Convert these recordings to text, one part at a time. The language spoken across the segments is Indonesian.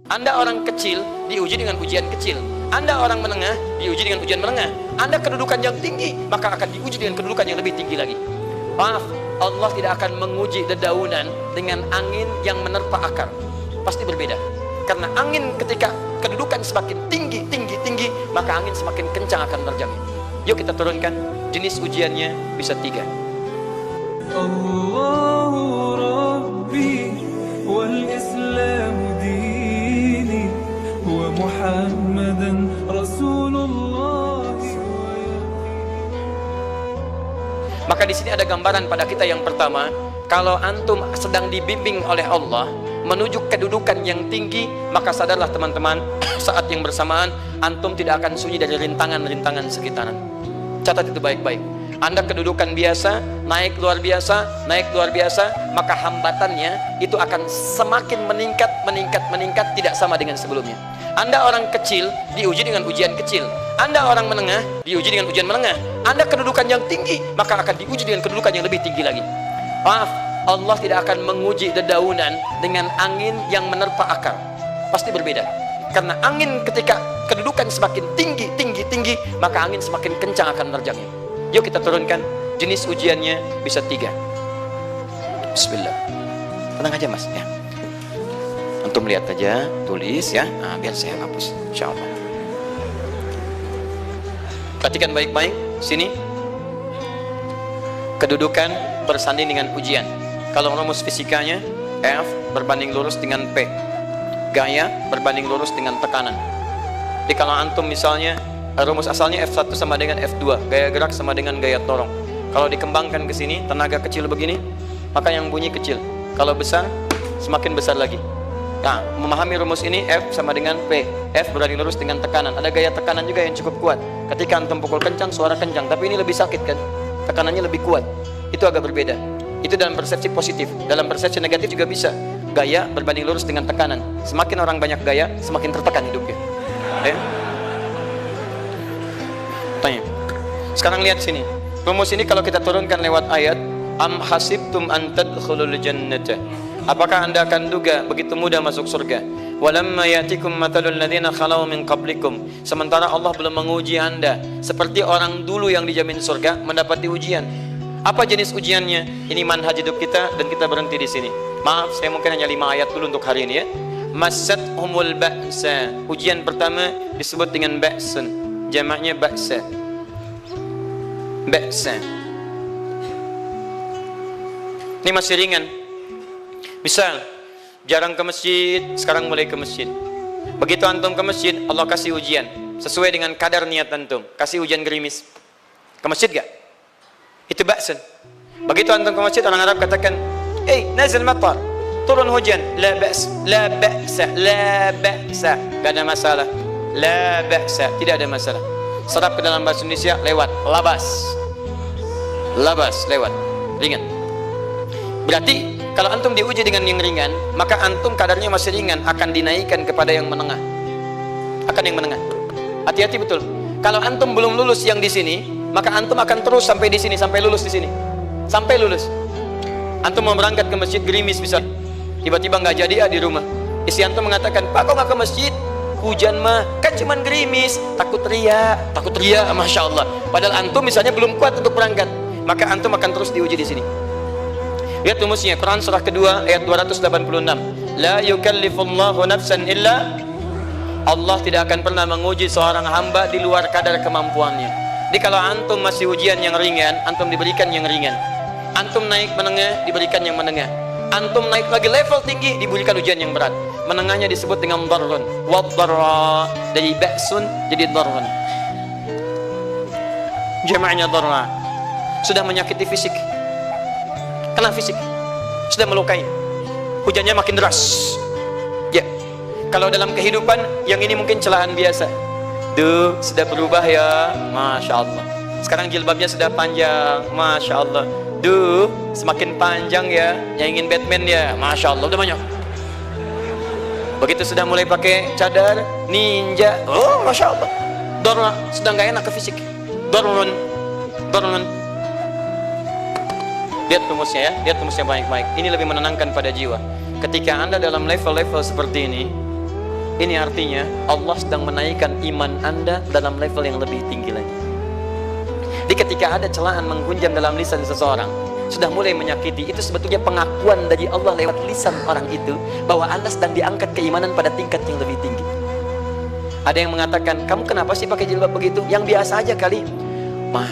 Anda orang kecil diuji dengan ujian kecil. Anda orang menengah diuji dengan ujian menengah. Anda kedudukan yang tinggi, maka akan diuji dengan kedudukan yang lebih tinggi lagi. Maaf, Allah tidak akan menguji dedaunan dengan angin yang menerpa akar. Pasti berbeda. Karena angin ketika kedudukan semakin tinggi, maka angin semakin kencang akan menerjangnya. Yuk kita turunkan. Jenis ujiannya bisa 3. Allahu Rabbi wal Islam dini wa Muhammadan Rasulullah. Maka di sini ada gambaran pada kita yang pertama, kalau antum sedang dibimbing oleh Allah menuju kedudukan yang tinggi, maka sadarlah teman-teman, saat yang bersamaan antum tidak akan sunyi dari rintangan-rintangan sekitaran. Catat itu baik-baik. Anda kedudukan biasa, naik luar biasa, maka hambatannya itu akan semakin meningkat, tidak sama dengan sebelumnya. Anda orang kecil diuji dengan ujian kecil. Anda orang menengah diuji dengan ujian menengah. Anda kedudukan yang tinggi, maka akan diuji dengan kedudukan yang lebih tinggi lagi. Maaf, Allah tidak akan menguji dedaunan dengan angin yang menerpa akar. Pasti berbeda. Karena angin ketika kedudukan semakin tinggi, maka angin semakin kencang akan menerjangnya. Yuk kita turunkan. Jenis ujiannya bisa 3. Bismillah. Tenang aja mas ya. Antum lihat aja, tulis ya. Nah, biar saya hapus, insyaallah. Perhatikan baik-baik. Sini. Kedudukan bersanding dengan ujian. Kalau rumus fisikanya, F berbanding lurus dengan P. Gaya berbanding lurus dengan tekanan. Jadi kalau antum misalnya rumus asalnya F1 sama dengan F2, gaya gerak sama dengan gaya dorong. Kalau dikembangkan ke sini, tenaga kecil begini, maka yang bunyi kecil. Kalau besar, semakin besar lagi. Nah, memahami rumus ini, F sama dengan P. F berbanding lurus dengan tekanan. Ada gaya tekanan juga yang cukup kuat. Ketika antum pukul kencang, suara kencang. Tapi ini lebih sakit kan? Tekanannya lebih kuat. Itu agak berbeda. Itu dalam persepsi positif. Dalam persepsi negatif juga bisa. Gaya berbanding lurus dengan tekanan. Semakin orang banyak gaya, semakin tertekan hidupnya. Tanya. Sekarang lihat sini. Rumus ini kalau kita turunkan lewat ayat, am hasibtum an tadkhulul jannata. Apakah Anda akan duga begitu mudah masuk surga? Walamma yatikum matalul ladzina khalau min qablikum. Sementara Allah belum menguji Anda seperti orang dulu yang dijamin surga mendapati ujian. Apa jenis ujiannya? Ini manhaj hidup kita dan kita berhenti di sini. Maaf, saya mungkin hanya 5 ayat dulu untuk hari ini ya. Massatuhumul ba'sa. Ujian pertama disebut dengan ba'sun. Jamaknya ba'sa. Ba'sa. Ini masih ringan. Misal, jarang ke masjid, sekarang mulai ke masjid. Begitu antum ke masjid, Allah kasih ujian sesuai dengan kadar niat antum. Kasih ujian gerimis. Ke masjid gak? Itu ba'sun. Begitu antum ke masjid, orang Arab katakan, nazil matar, turun hujan. La ba's, la ba'sa, la ba'sa. Gak ada masalah. La ba'sa, tidak ada masalah. Serap ke dalam bahasa Indonesia lewat labas. Labas lewat, ringan. Berarti kalau antum diuji dengan yang ringan, maka antum kadarnya masih ringan, akan dinaikkan kepada yang menengah. Akan yang menengah. Hati-hati betul. Kalau antum belum lulus yang di sini, maka antum akan terus sampai di sini, sampai lulus di sini. Sampai lulus. Antum mau berangkat ke masjid gerimis bisa. Tiba-tiba nggak jadi di rumah. Istri antum mengatakan, "Pak, kok nggak ke masjid? Hujan mah, kan cuman gerimis." Takut teriak, masya Allah. Padahal antum misalnya belum kuat untuk berangkat, maka antum akan terus diuji di sini. Lihat rumusnya, Quran surah kedua ayat 286. La yukallifullahu nafsan illa. Allah tidak akan pernah menguji seorang hamba di luar kadar kemampuannya. Jadi kalau antum masih ujian yang ringan, antum diberikan yang ringan. Antum naik menengah, diberikan yang menengah. Antum naik lagi level tinggi, diberikan ujian yang berat. Menengahnya disebut dengan darrun. Waddarra, dari ba'sun jadi darrun. Jamaknya darra. Sudah menyakiti fisik. Kena fisik, sudah melukai, hujannya makin deras. Ya, kalau dalam kehidupan yang ini mungkin celaan biasa. Duh, sudah berubah ya, masya Allah. Sekarang jilbabnya sudah panjang, masya Allah. Duh, semakin panjang ya, yang ingin Batman ya, masya Allah, udah banyak. Begitu sudah mulai pakai cadar ninja, oh masya Allah. Dorna, sudah nggak enak ke fisik. Dornun. Lihat rumusnya ya, lihat rumusnya baik-baik. Ini lebih menenangkan pada jiwa. Ketika Anda dalam level-level seperti ini, Ini artinya Allah sedang menaikkan iman Anda dalam level yang lebih tinggi lagi. Jadi ketika ada celaan menghunjam dalam lisan seseorang, sudah mulai menyakiti, itu sebetulnya pengakuan dari Allah lewat lisan orang itu bahwa Anda sedang diangkat keimanan pada tingkat yang lebih tinggi. Ada yang mengatakan, kamu kenapa sih pakai jilbab begitu? Yang biasa aja kali. Mah,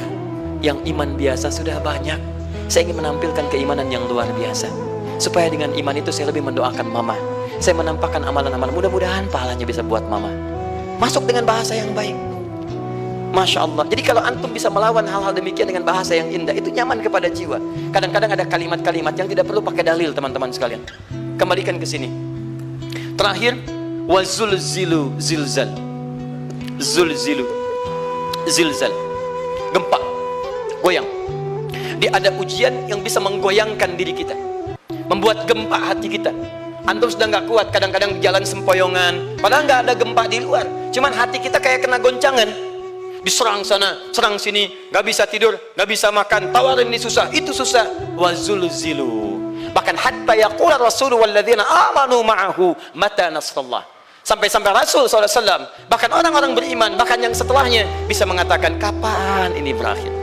yang iman biasa sudah banyak. Saya ingin menampilkan keimanan yang luar biasa, supaya dengan iman itu saya lebih mendoakan mama. Saya menampakkan amalan-amalan, mudah-mudahan pahalanya bisa buat mama. Masuk dengan bahasa yang baik. Masya Allah. Jadi kalau antum bisa melawan hal-hal demikian dengan bahasa yang indah, itu nyaman kepada jiwa. Kadang-kadang ada kalimat-kalimat yang tidak perlu pakai dalil, teman-teman sekalian. Kembalikan ke sini. Terakhir, wazulzilu zilzal. Zulzilu zilzal. Gempa, goyang. Dia ada ujian yang bisa menggoyangkan diri kita, membuat gempa hati kita. Antum sudah nggak kuat, kadang-kadang jalan sempoyongan, padahal nggak ada gempa di luar, cuman hati kita kayak kena goncangan. Diserang sana, serang sini, nggak bisa tidur, nggak bisa makan, tawarin ini susah, itu susah. Wazulzilu. Bahkan hatta yaqula Rasul walladzina amanu ma'ahu mata nasrullah. Sampai-sampai Rasul SAW, bahkan orang-orang beriman, bahkan yang setelahnya bisa mengatakan, kapan ini berakhir?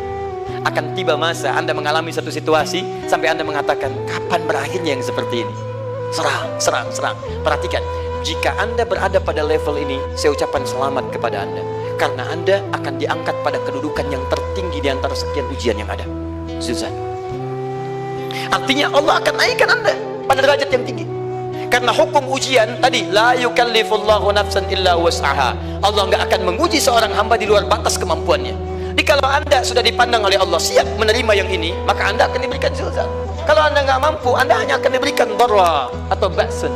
Akan tiba masa Anda mengalami satu situasi sampai Anda mengatakan, kapan berakhirnya yang seperti ini? Serang, serang, serang. Perhatikan, jika Anda berada pada level ini, saya ucapkan selamat kepada Anda, karena Anda akan diangkat pada kedudukan yang tertinggi di antara sekian ujian yang ada. Susah. Artinya Allah akan naikkan Anda pada derajat yang tinggi. Karena hukum ujian tadi, la yukallifullahu nafsan illa wus'aha. Allah nggak akan menguji seorang hamba di luar batas kemampuannya. Jadi kalau Anda sudah dipandang oleh Allah siap menerima yang ini, maka Anda akan diberikan zilzal. Kalau Anda nggak mampu, Anda hanya akan diberikan darra atau ba'sun.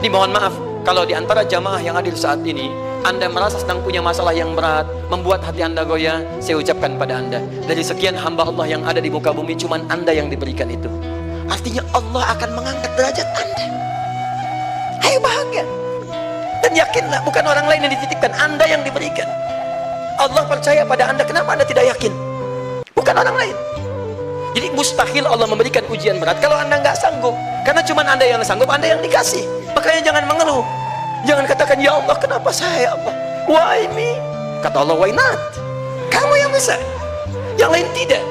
Dimohon maaf kalau di antara jamaah yang hadir saat ini Anda merasa sedang punya masalah yang berat, membuat hati Anda goyah. Saya ucapkan pada Anda, dari sekian hamba Allah yang ada di muka bumi, cuman Anda yang diberikan itu. Artinya Allah akan mengangkat derajat Anda. Ayo bahagia dan yakinlah, bukan orang lain yang dititipkan, Anda yang diberikan. Allah percaya pada Anda, kenapa Anda tidak yakin? Bukan orang lain. Jadi mustahil Allah memberikan ujian berat kalau Anda nggak sanggup, karena cuma Anda yang sanggup, Anda yang dikasih. Makanya jangan mengeluh, jangan katakan, ya Allah kenapa saya, ya Allah, why me? Kata Allah, why not? Kamu yang bisa, yang lain tidak.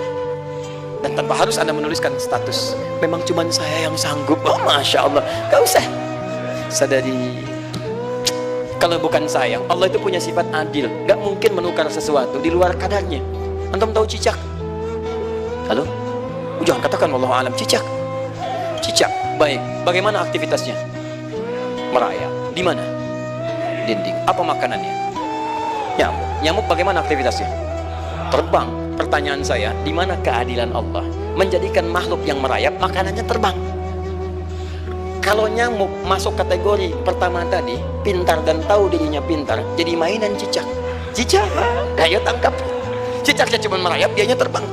Dan tanpa harus Anda menuliskan status, memang cuma saya yang sanggup. Oh Masya Allah, gak usah. Sadari, kalau bukan saya, Allah itu punya sifat adil, gak mungkin menukar sesuatu di luar kadarnya. Antum tahu cicak? Halo? Jangan katakan wallahu alam. Cicak, cicak, baik, bagaimana aktivitasnya? Merayap. Di mana? Dinding. Apa makanannya? Nyamuk. Nyamuk bagaimana aktivitasnya? Terbang. Pertanyaan saya, di mana keadilan Allah menjadikan makhluk yang merayap makanannya terbang? Kalau nyamuk masuk kategori pertama tadi, pintar dan tahu dirinya pintar, jadi mainan cicak. Cicak, ayo tangkap. Cicaknya cuma merayap, dianya terbang.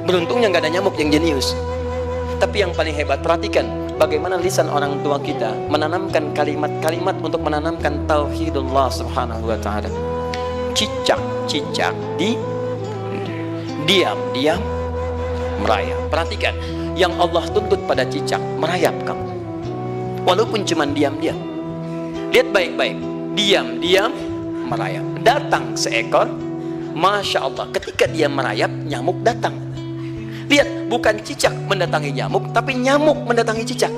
Beruntungnya nggak ada nyamuk yang jenius. Tapi yang paling hebat, perhatikan bagaimana lisan orang tua kita menanamkan kalimat-kalimat untuk menanamkan tauhidullah subhanahu wa ta'ala. Cicak, cicak, diam, merayap. Perhatikan, yang Allah tuntut pada cicak, merayap kamu. Walaupun cuma diam-diam. Lihat baik-baik, diam-diam, merayap. Datang seekor, Masya Allah, ketika dia merayap, nyamuk datang. Lihat, bukan cicak mendatangi nyamuk, tapi nyamuk mendatangi cicak.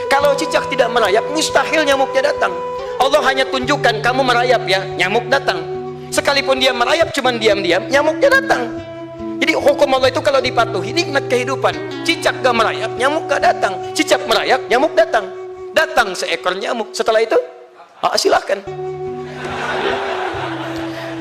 Kalau cicak tidak merayap, mustahil nyamuknya datang. Allah hanya tunjukkan kamu merayap ya, nyamuk datang. Sekalipun dia merayap cuma diam-diam, nyamuknya datang. Jadi hukum Allah itu kalau dipatuhi, nikmat kehidupan. Cicak gak merayap, nyamuk gak datang. Cicak merayap, nyamuk datang. Datang seekor nyamuk. Setelah itu, silakan.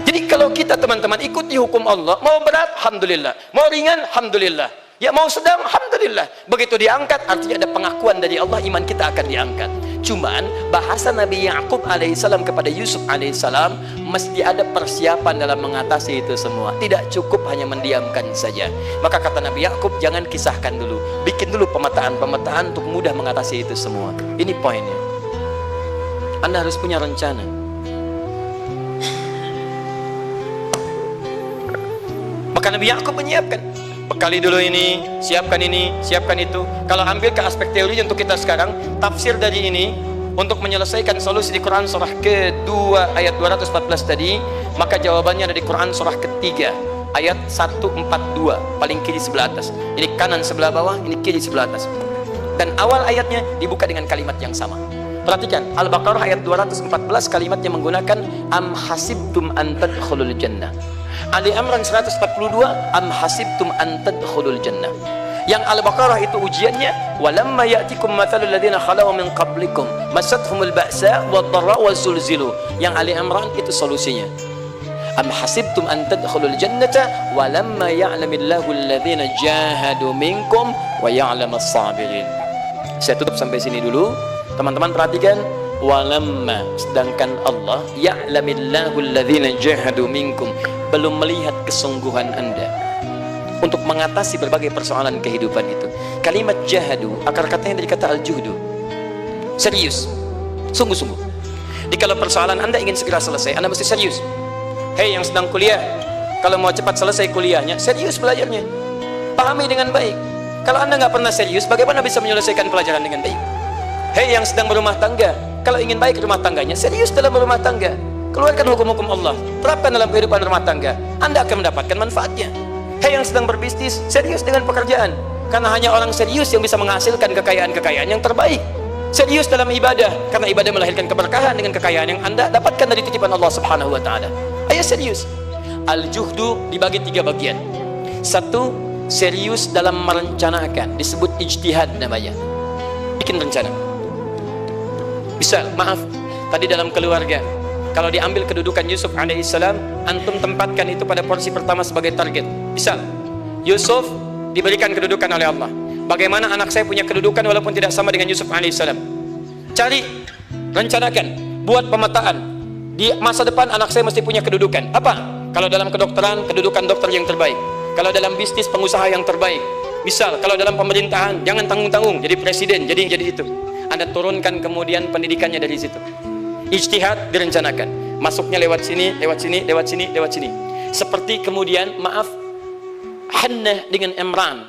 Jadi kalau kita teman-teman ikuti hukum Allah, mau berat, alhamdulillah. Mau ringan, alhamdulillah. Ya mau sedang, alhamdulillah. Begitu diangkat, artinya ada pengakuan dari Allah, iman kita akan diangkat. Cuman bahasa Nabi Ya'qub alaihissalam kepada Yusuf alaihissalam, mesti ada persiapan dalam mengatasi itu semua. Tidak cukup hanya mendiamkan saja. Maka kata Nabi Ya'qub, jangan kisahkan dulu, bikin dulu pemetaan-pemetaan untuk mudah mengatasi itu semua. Ini poinnya. Anda harus punya rencana. Maka Nabi Ya'qub menyiapkan, bekali dulu ini, siapkan itu. Kalau ambil ke aspek teori untuk kita sekarang, tafsir dari ini untuk menyelesaikan solusi di Quran surah kedua ayat 214 tadi, maka jawabannya ada di Quran surah ketiga ayat 142, paling kiri sebelah atas. Ini kanan sebelah bawah, ini kiri sebelah atas. Dan awal ayatnya dibuka dengan kalimat yang sama. Perhatikan, Al-Baqarah ayat 214 kalimatnya menggunakan am hasibtum an tadkhulul jannah. Ali Imran 142 am hasibtum an tadkhulul jannah. Yang Al-Baqarah itu ujiannya, walamma ya'tikum mathalul ladzina khalau min qablikum masathumul ba'sa wad-dharra wazulzilu. Yang Ali Imran itu solusinya. Am hasibtum an tadkhulul jannata walamma ya'lamillahu alladhina jahadu minkum wa ya'lamas sabirin. Saya tutup sampai sini dulu. Teman-teman perhatikan, walamma, sedangkan Allah ya'lamillahu alladhina jahadu minkum, belum melihat kesungguhan Anda untuk mengatasi berbagai persoalan kehidupan itu. Kalimat jahadu, akar katanya dari kata al-juhdu, serius, sungguh-sungguh. Jadi kalau persoalan Anda ingin segera selesai, Anda mesti serius. Hei yang sedang kuliah, kalau mau cepat selesai kuliahnya, serius belajarnya, pahami dengan baik. Kalau Anda nggak pernah serius, bagaimana bisa menyelesaikan pelajaran dengan baik? Hei yang sedang berumah tangga, kalau ingin baik rumah tangganya, serius dalam berumah tangga, keluarkan hukum-hukum Allah, terapkan dalam kehidupan rumah tangga, Anda akan mendapatkan manfaatnya. Hei yang sedang berbisnis, serius dengan pekerjaan, karena hanya orang serius yang bisa menghasilkan kekayaan-kekayaan yang terbaik. Serius dalam ibadah, karena ibadah melahirkan keberkahan dengan kekayaan yang Anda dapatkan dari titipan Allah Subhanahu wa Ta'ala. Ayo serius. Al-juhdu dibagi 3 bagian. 1, serius dalam merencanakan, disebut ijtihad namanya, bikin rencana. Misal, maaf, tadi dalam keluarga, kalau diambil kedudukan Yusuf alaihissalam, antum tempatkan itu pada porsi pertama sebagai target. Misal, Yusuf diberikan kedudukan oleh Allah. Bagaimana anak saya punya kedudukan walaupun tidak sama dengan Yusuf alaihissalam? Cari, rencanakan, buat pemetaan. Di masa depan anak saya mesti punya kedudukan. Apa? Kalau dalam kedokteran, kedudukan dokter yang terbaik. Kalau dalam bisnis, pengusaha yang terbaik. Misal, kalau dalam pemerintahan, jangan tanggung-tanggung, jadi presiden, jadi itu. Anda turunkan kemudian pendidikannya dari situ. Ijtihad direncanakan, masuknya lewat sini, lewat sini, lewat sini, lewat sini. Seperti kemudian, maaf, Hannah dengan Imran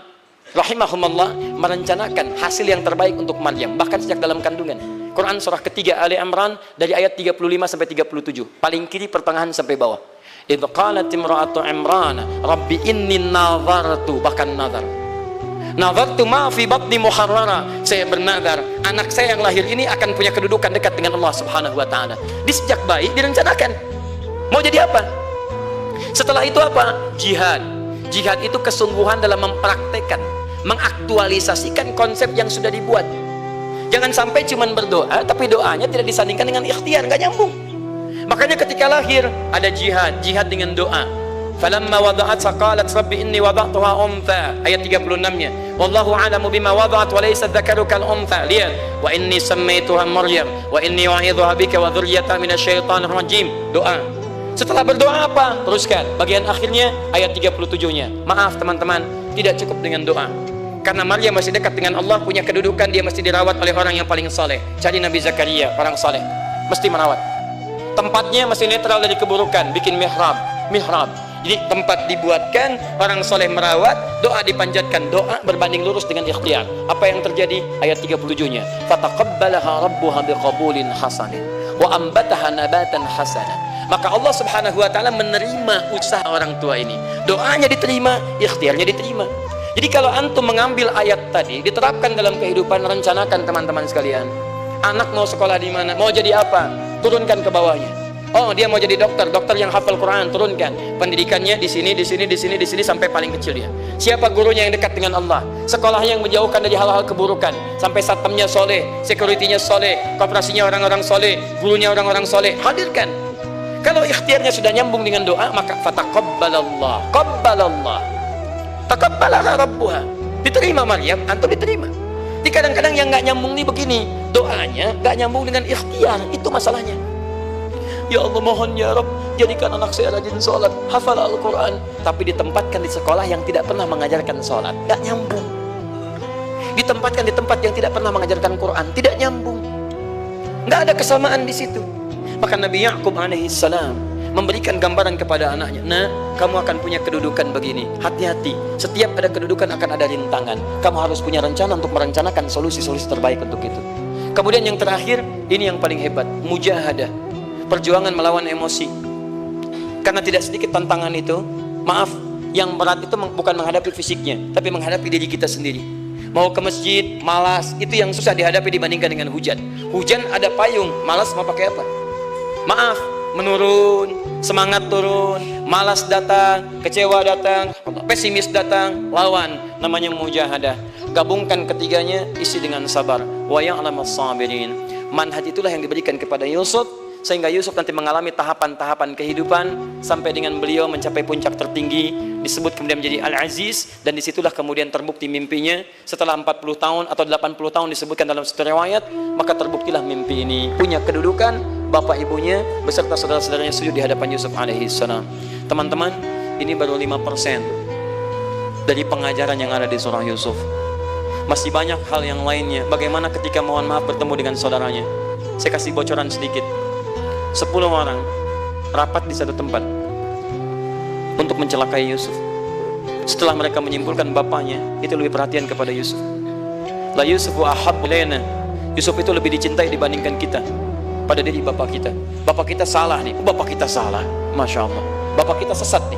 rahimahumullah merencanakan hasil yang terbaik untuk Maryam, bahkan sejak dalam kandungan. Quran surah ketiga Ali Imran dari ayat 35 sampai 37, paling kiri pertengahan sampai bawah. Idh qalat imra'atu Imran rabbi inni nazartu, bahkan nazartu ma fi batni muharrara, saya bernazar anak saya yang lahir ini akan punya kedudukan dekat dengan Allah Subhanahu wa Ta'ala. Di sejak bayi direncanakan mau jadi apa. Setelah itu apa? Jihad. Jihad itu kesungguhan dalam mempraktekkan, mengaktualisasikan konsep yang sudah dibuat. Jangan sampai cuma berdoa tapi doanya tidak disandingkan dengan ikhtiar, nggak nyambung. Makanya ketika lahir ada jihad, jihad dengan doa. Falamma wada'at saqalat rabbi inni wada'tuha untha, ayat 36-nya. Wallahu a'lamu bima wada'at wa laysa dzakaru kal untha. Lihat, wa inni sammaituha Maryam wa inni wa'idhuha bika wa dzurriyyataha minasyaitonir rajim. Doa. Setelah berdoa apa? Teruskan bagian akhirnya ayat 37-nya. Maaf teman-teman, tidak cukup dengan doa. Karena Maryam masih dekat dengan Allah, punya kedudukan, dia mesti dirawat oleh orang yang paling saleh. Cari Nabi Zakaria, orang saleh, mesti merawat. Tempatnya masih netral dari keburukan, bikin mihrab. Jadi tempat dibuatkan, orang soleh merawat, doa dipanjatkan, doa berbanding lurus dengan ikhtiar. Apa yang terjadi? Ayat 37-nya. Fataqabbalaha rabbuha biqabulin hasanin wa ambataha nabatan hasanan. Maka Allah Subhanahu wa Ta'ala menerima usaha orang tua ini. Doanya diterima, ikhtiarnya diterima. Jadi kalau antum mengambil ayat tadi, diterapkan dalam kehidupan, rencanakan teman-teman sekalian. Anak mau sekolah di mana? Mau jadi apa? Turunkan ke bawahnya. Oh, dia mau jadi dokter, dokter yang hafal Quran, turunkan pendidikannya di sini sampai paling kecil dia. Siapa gurunya yang dekat dengan Allah? Sekolahnya yang menjauhkan dari hal-hal keburukan, sampai satpamnya soleh, securitynya soleh, koperasinya orang-orang soleh, gurunya orang-orang soleh. Hadirkan. Kalau ikhtiarnya sudah nyambung dengan doa, maka fataqabbalallah, taqabbalaha rabbuha. Diterima Maryam, antum diterima. Di kadang-kadang yang nggak nyambung nih begini, doanya nggak nyambung dengan ikhtiar, itu masalahnya. Ya Allah, mohon ya Rabb, jadikan anak saya rajin sholat, hafal Al-Quran, tapi ditempatkan di sekolah yang tidak pernah mengajarkan sholat, nggak nyambung. Ditempatkan di tempat yang tidak pernah mengajarkan Quran, tidak nyambung. Nggak ada kesamaan di situ. Maka Nabi Ya'qub alaihissalam memberikan gambaran kepada anaknya, nah, kamu akan punya kedudukan begini, hati-hati, setiap ada kedudukan akan ada rintangan, kamu harus punya rencana untuk merencanakan solusi-solusi terbaik untuk itu. Kemudian yang terakhir, ini yang paling hebat, mujahadah, perjuangan melawan emosi. Karena tidak sedikit tantangan itu, maaf, yang berat itu bukan menghadapi fisiknya, tapi menghadapi diri kita sendiri. Mau ke masjid, malas, itu yang susah dihadapi dibandingkan dengan hujan. Hujan ada payung, malas mau pakai apa? Maaf, menurun, semangat turun, malas datang, kecewa datang, pesimis datang, lawan, namanya mujahadah. Gabungkan ketiganya, isi dengan sabar. Wa ya'lamus sabirin. Manhaj itulah yang diberikan kepada Yusuf, sehingga Yusuf nanti mengalami tahapan-tahapan kehidupan sampai dengan beliau mencapai puncak tertinggi, disebut kemudian menjadi Al-Aziz, dan disitulah kemudian terbukti mimpinya setelah 40 tahun atau 80 tahun disebutkan dalam satu riwayat, maka terbuktilah mimpi ini punya kedudukan, bapak ibunya beserta saudara-saudaranya sujud di hadapan Yusuf alaihi salam. Teman-teman, ini baru 5% dari pengajaran yang ada di surah Yusuf. Masih banyak hal yang lainnya. Bagaimana ketika mohon maaf bertemu dengan saudaranya. Saya kasih bocoran sedikit. 10 orang rapat di satu tempat untuk mencelakai Yusuf. Setelah mereka menyimpulkan bapaknya itu lebih perhatian kepada Yusuf. La Yusufu ahabbu ilaina. Yusuf itu lebih dicintai dibandingkan kita pada diri bapak kita. Bapak kita salah nih. Bapak kita salah. Masya Allah. Bapak kita sesat nih.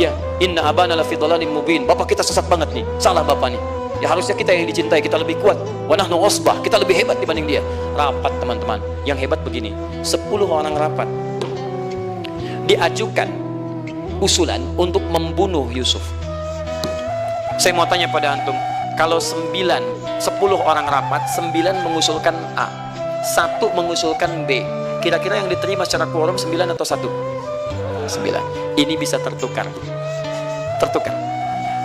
Ya, inna abana lafi dhalalim mubin. Bapak kita sesat banget nih. Salah bapak nih. Ya harusnya kita yang dicintai, kita lebih kuat. Wa nahnu usbah, kita lebih hebat dibanding dia. Rapat teman-teman. Yang hebat begini, 10 orang rapat diajukan usulan untuk membunuh Yusuf. Saya mau tanya pada antum, kalau 10 orang rapat, 9 mengusulkan A, 1 mengusulkan B, kira-kira yang diterima secara quorum 9 atau 1? 9. Ini bisa tertukar.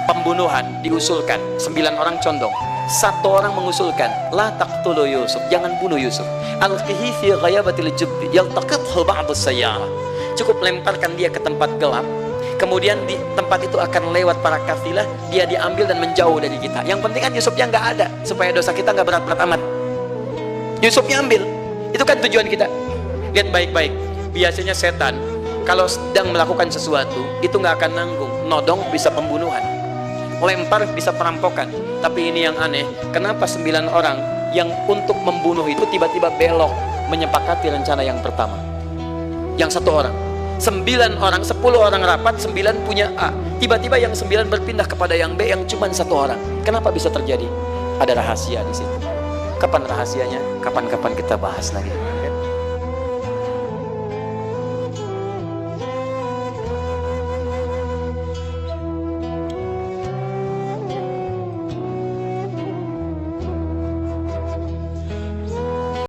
Pembunuhan diusulkan 9 orang condong, 1 orang mengusulkan la taqtulu Yusuf, jangan bunuh Yusuf, alqihi fi ghayabatil jubbi yaltaqithu ba'd as-sayyarah, cukup lemparkan dia ke tempat gelap, kemudian di tempat itu akan lewat para kafilah, dia diambil dan menjauh dari kita. Yang penting kan Yusufnya nggak ada, supaya dosa kita nggak berat-berat amat. Yusufnya ambil, itu kan tujuan kita. Lihat baik-baik, biasanya setan kalau sedang melakukan sesuatu itu nggak akan nanggung, nodong bisa pembunuhan, lempar bisa perampokan. Tapi ini yang aneh, kenapa 9 orang yang untuk membunuh itu tiba-tiba belok menyepakati rencana yang pertama? Yang 1 orang, 9 orang, 10 orang rapat, 9 punya A, tiba-tiba yang 9 berpindah kepada yang B yang cuma 1 orang. Kenapa bisa terjadi? Ada rahasia di situ. Kapan rahasianya? Kapan-kapan kita bahas lagi.